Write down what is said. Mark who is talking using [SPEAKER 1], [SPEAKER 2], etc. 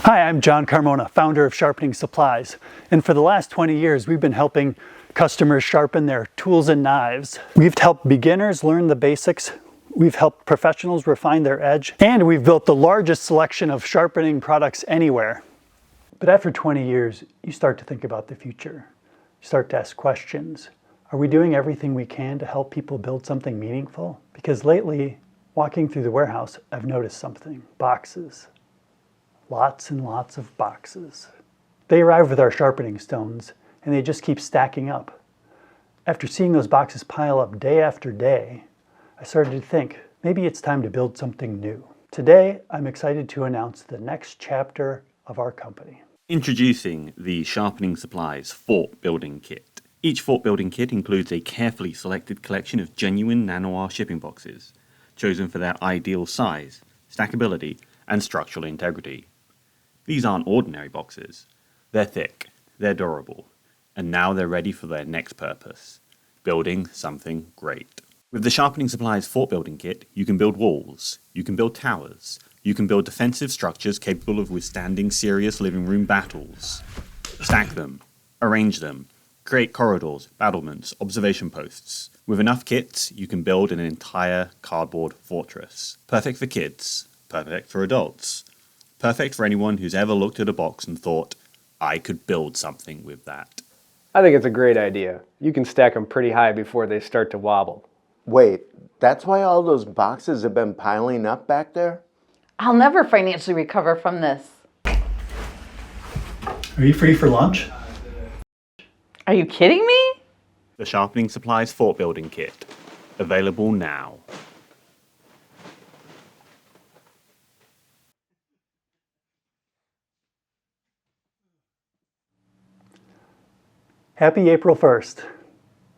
[SPEAKER 1] Hi, I'm John Carmona, founder of Sharpening Supplies. And for the last 20 years, we've been helping customers sharpen their tools and knives. We've helped beginners learn the basics. We've helped professionals refine their edge. And we've built the largest selection of sharpening products anywhere. But after 20 years, you start to think about the future. You start to ask questions. Are we doing everything we can to help people build something meaningful? Because lately, walking through the warehouse, I've noticed something. Boxes. Lots and lots of boxes. They arrive with our sharpening stones, and they just keep stacking up. After seeing those boxes pile up day after day, I started to think, maybe it's time to build something new. Today, I'm excited to announce the next chapter of our company.
[SPEAKER 2] Introducing the Sharpening Supplies Fort Building Kit. Each fort building kit includes a carefully selected collection of genuine nanoir shipping boxes, chosen for their ideal size, stackability, and structural integrity. These aren't ordinary boxes. They're thick, they're durable, and now they're ready for their next purpose, building something great. With the Sharpening Supplies Fort Building Kit, you can build walls, you can build towers, you can build defensive structures capable of withstanding serious living room battles. Stack them, arrange them, create corridors, battlements, observation posts. With enough kits, you can build an entire cardboard fortress. Perfect for kids, perfect for adults. Perfect for anyone who's ever looked at a box and thought, I could build something with that.
[SPEAKER 3] I think it's a great idea. You can stack them pretty high before they start to wobble.
[SPEAKER 4] Wait, that's why all those boxes have been piling up back there?
[SPEAKER 5] I'll never financially recover from this.
[SPEAKER 1] Are you free for lunch?
[SPEAKER 5] Are you kidding me?
[SPEAKER 2] The Sharpening Supplies Fort Building Kit. Available now.
[SPEAKER 1] Happy April 1st.